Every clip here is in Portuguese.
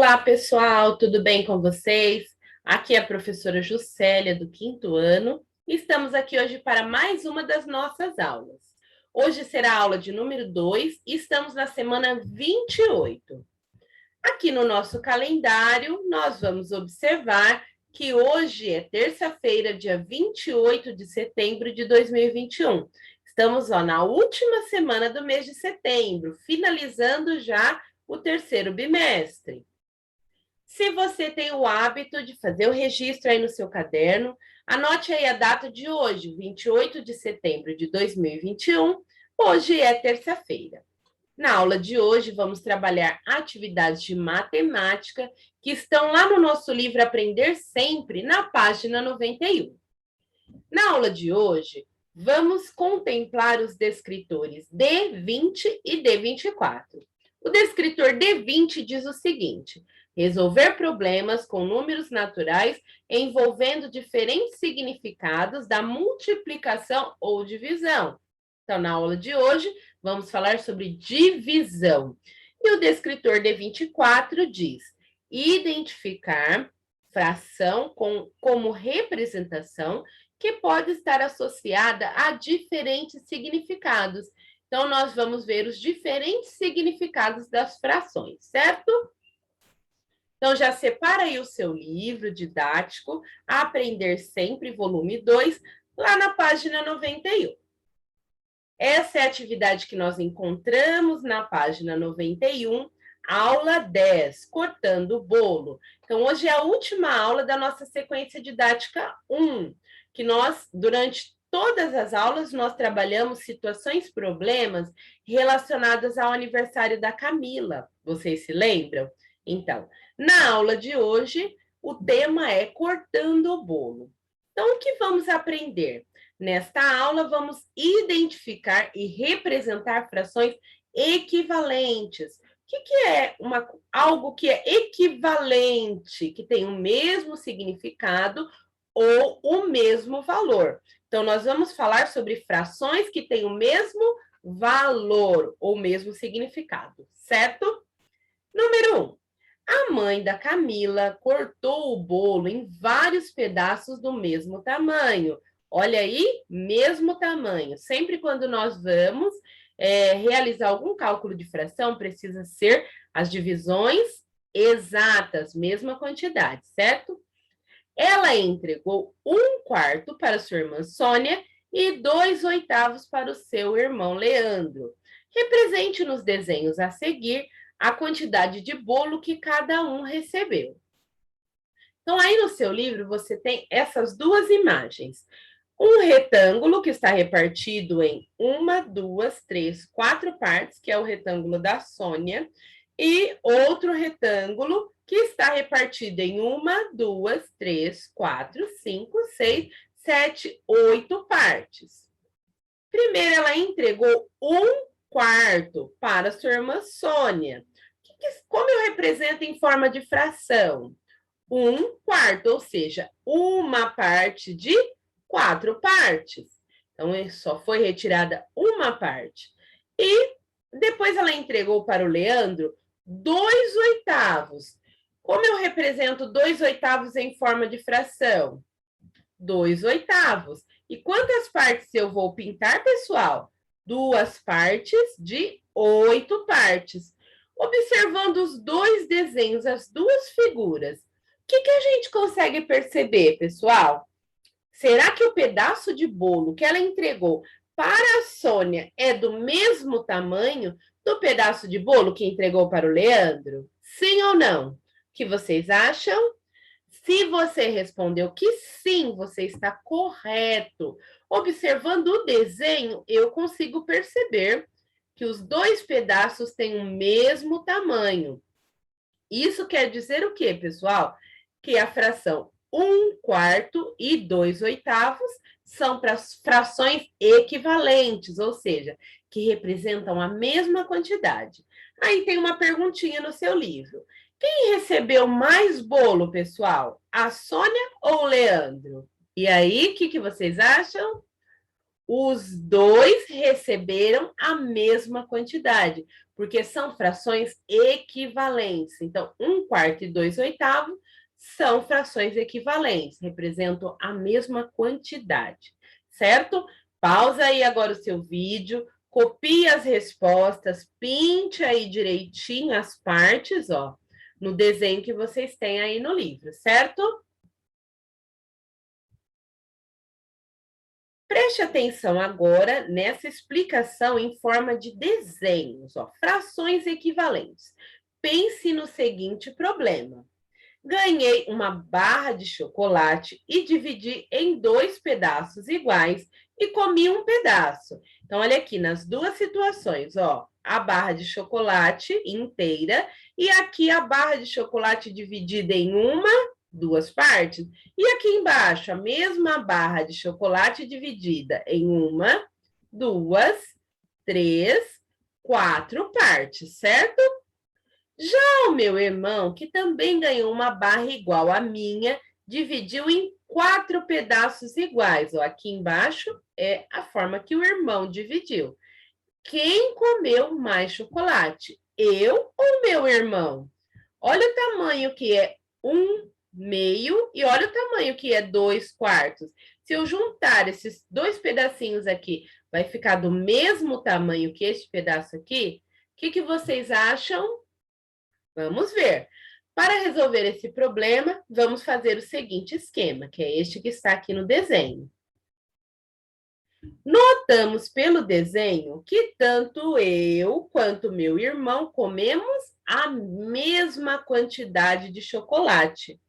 Olá, pessoal, tudo bem com vocês? Aqui é a professora Juscelia, do 5º ano, e estamos aqui hoje para mais uma das nossas aulas. Hoje será a aula de número 2 e estamos na semana 28. Aqui no nosso calendário, nós vamos observar que hoje é terça-feira, dia 28 de setembro de 2021. Estamos na última semana do mês de setembro, finalizando já o terceiro bimestre. Se você tem o hábito de fazer o registro aí no seu caderno, anote aí a data de hoje, 28 de setembro de 2021. Hoje é terça-feira. Na aula de hoje, vamos trabalhar atividades de matemática que estão lá no nosso livro Aprender Sempre, na página 91. Na aula de hoje, vamos contemplar os descritores D20 e D24. O descritor D20 diz o seguinte: resolver problemas com números naturais envolvendo diferentes significados da multiplicação ou divisão. Então, na aula de hoje, vamos falar sobre divisão. E o descritor D24 diz: identificar fração como representação que pode estar associada a diferentes significados. Então, nós vamos ver os diferentes significados das frações, certo? Então, já separa aí o seu livro didático, Aprender Sempre, volume 2, lá na página 91. Essa é a atividade que nós encontramos na página 91, aula 10, cortando o bolo. Então, hoje é a última aula da nossa sequência didática 1, que nós, durante todas as aulas, nós trabalhamos situações, problemas relacionados ao aniversário da Camila. Vocês se lembram? Então, na aula de hoje, o tema é cortando o bolo. Então, o que vamos aprender? Nesta aula, vamos identificar e representar frações equivalentes. O que é algo que é equivalente, que tem o mesmo significado ou o mesmo valor? Então, nós vamos falar sobre frações que têm o mesmo valor ou mesmo significado, certo? Número 1. A mãe da Camila cortou o bolo em vários pedaços do mesmo tamanho. Olha aí, mesmo tamanho. Sempre quando nós vamos realizar algum cálculo de fração, precisa ser as divisões exatas, mesma quantidade, certo? Ela entregou 1/4 para sua irmã Sônia e 2/8 para o seu irmão Leandro. Represente nos desenhos a seguir a quantidade de bolo que cada um recebeu. Então, aí no seu livro, você tem essas duas imagens. Um retângulo que está repartido em 1, 2, 3, 4 partes, que é o retângulo da Sônia, e outro retângulo que está repartido em 1, 2, 3, 4, 5, 6, 7, 8 partes. Primeiro, ela entregou 1/4 para sua irmã Sônia. Como eu represento em forma de fração? 1/4, ou seja, uma parte de 4 partes. Então, só foi retirada uma parte. E depois ela entregou para o Leandro 2/8. Como eu represento 2/8 em forma de fração? 2/8. E quantas partes eu vou pintar, pessoal? 2 partes de 8 partes. Observando os dois desenhos, as duas figuras, o que a gente consegue perceber, pessoal? Será que o pedaço de bolo que ela entregou para a Sônia é do mesmo tamanho do pedaço de bolo que entregou para o Leandro? Sim ou não? O que vocês acham? Se você respondeu que sim, você está correto. Observando o desenho, eu consigo perceber que os dois pedaços têm o mesmo tamanho. Isso quer dizer o quê, pessoal? Que a fração 1/4 e 2/8 são frações equivalentes, ou seja, que representam a mesma quantidade. Aí tem uma perguntinha no seu livro. Quem recebeu mais bolo, pessoal? A Sônia ou o Leandro? E aí, o que vocês acham? Os dois receberam a mesma quantidade, porque são frações equivalentes. Então, 1/4 e 2/8 são frações equivalentes, representam a mesma quantidade, certo? Pausa aí agora o seu vídeo, copie as respostas, pinte aí direitinho as partes, ó, no desenho que vocês têm aí no livro, certo? Preste atenção agora nessa explicação em forma de desenhos, ó, frações equivalentes. Pense no seguinte problema. Ganhei uma barra de chocolate e dividi em 2 pedaços iguais e comi um pedaço. Então, olha aqui, nas duas situações, ó, a barra de chocolate inteira e aqui a barra de chocolate dividida em duas partes. E aqui embaixo, a mesma barra de chocolate dividida em 1, 2, 3, 4 partes, certo? Já o meu irmão, que também ganhou uma barra igual à minha, dividiu em 4 pedaços iguais. Ó, aqui embaixo é a forma que o irmão dividiu. Quem comeu mais chocolate? Eu ou meu irmão? Olha o tamanho que é 1/2 e olha o tamanho que é 2/4. Se eu juntar esses 2 pedacinhos aqui, vai ficar do mesmo tamanho que este pedaço aqui? O que vocês acham? Vamos ver. Para resolver esse problema, vamos fazer o seguinte esquema, que é este que está aqui no desenho. Notamos pelo desenho que tanto eu quanto meu irmão comemos a mesma quantidade de chocolate.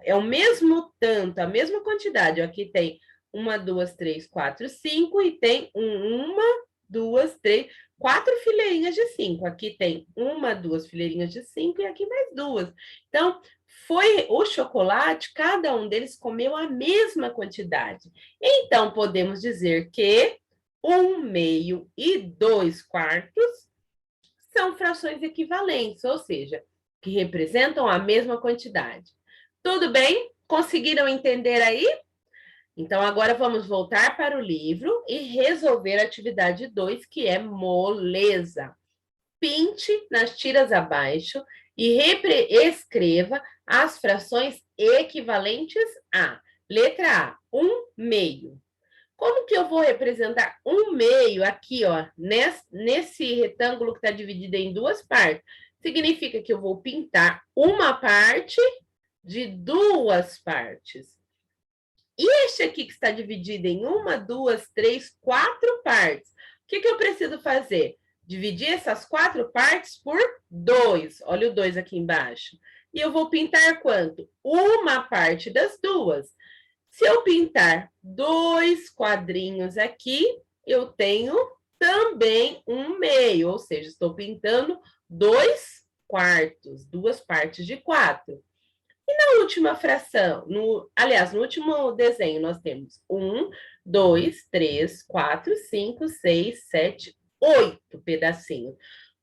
É o mesmo tanto, a mesma quantidade. Aqui tem 1, 2, 3, 4, 5 e tem 1, 2, 3, 4 fileirinhas de 5. Aqui tem 1, 2 fileirinhas de 5 e aqui mais 2. Então, foi o chocolate, cada um deles comeu a mesma quantidade. Então, podemos dizer que 1/2 e 2/4 são frações equivalentes, ou seja, que representam a mesma quantidade. Tudo bem? Conseguiram entender aí? Então, agora vamos voltar para o livro e resolver a atividade 2, que é moleza. Pinte nas tiras abaixo e escreva as frações equivalentes a. Letra A, 1/2. Como que eu vou representar 1/2 aqui, ó, nesse retângulo que está dividido em 2 partes? Significa que eu vou pintar uma parte de 2 partes. E este aqui que está dividido em 1, 2, 3, 4 partes. O que eu preciso fazer? Dividir essas 4 partes por 2. Olha o 2 aqui embaixo. E eu vou pintar quanto? Uma parte das duas. Se eu pintar 2 quadrinhos aqui, eu tenho também 1/2, ou seja, estou pintando 2/4, 2 partes de 4. E na última fração, aliás, no último desenho, nós temos 1, 2, 3, 4, 5, 6, 7, 8 pedacinhos.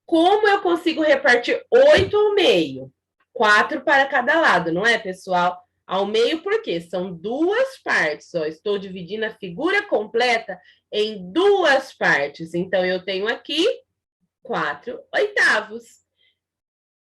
Como eu consigo repartir 8 ao meio? 4 para cada lado, não é, pessoal? Ao meio, por quê? São 2 partes. Ó, estou dividindo a figura completa em 2 partes. Então, eu tenho aqui 4/8.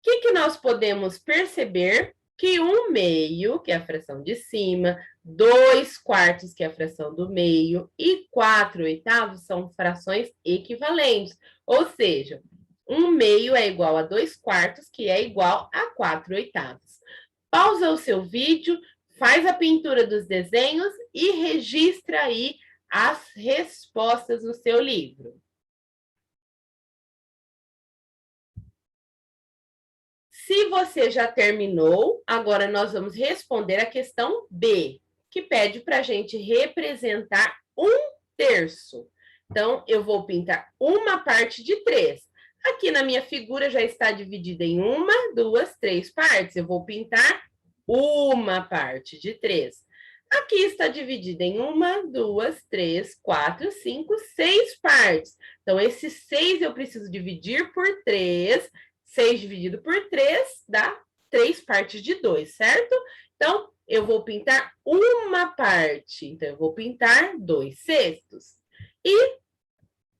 O que nós podemos perceber? Que 1/2, que é a fração de cima, 2/4, que é a fração do meio, e 4/8 são frações equivalentes. Ou seja, 1/2 é igual a 2/4, que é igual a 4/8. Pausa o seu vídeo, faz a pintura dos desenhos e registra aí as respostas no seu livro. Se você já terminou, agora nós vamos responder a questão B, que pede para a gente representar 1/3. Então, eu vou pintar uma parte de 3. Aqui na minha figura já está dividida em 1, 2, 3 partes. Eu vou pintar uma parte de 3. Aqui está dividida em 1, 2, 3, 4, 5, 6 partes. Então, esses 6 eu preciso dividir por 3. 6 dividido por 3 dá 3 partes de 2, certo? Então, eu vou pintar uma parte. Então, eu vou pintar 2/6. E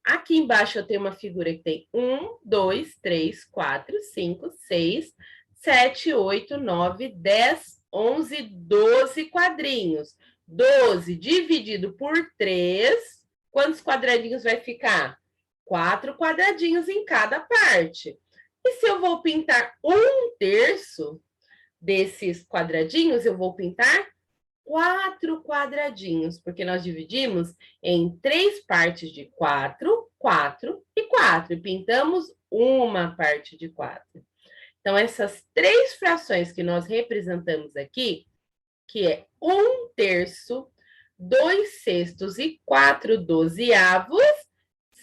Aqui embaixo eu tenho uma figura que tem 1, 2, 3, 4, 5, 6, 7, 8, 9, 10, 11, 12 quadrinhos. 12 dividido por 3, quantos quadradinhos vai ficar? 4 quadradinhos em cada parte. E se eu vou pintar 1/3 desses quadradinhos, eu vou pintar 4 quadradinhos, porque nós dividimos em 3 partes de 4, 4 e 4, e pintamos uma parte de 4. Então, essas 3 frações que nós representamos aqui, que é 1/3, 2/6 e 4/12,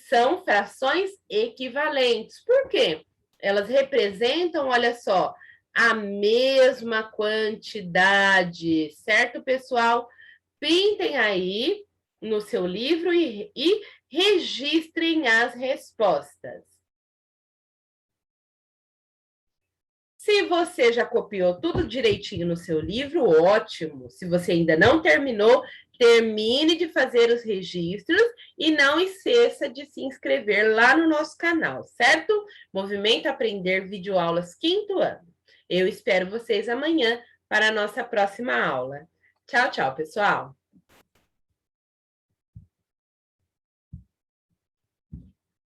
são frações equivalentes. Por quê? Elas representam, olha só, a mesma quantidade, certo, pessoal? Pintem aí no seu livro e registrem as respostas. Se você já copiou tudo direitinho no seu livro, ótimo. Se você ainda não terminou, termine de fazer os registros e não esqueça de se inscrever lá no nosso canal, certo? Movimento Aprender Videoaulas 5º ano. Eu espero vocês amanhã para a nossa próxima aula. Tchau, tchau, pessoal!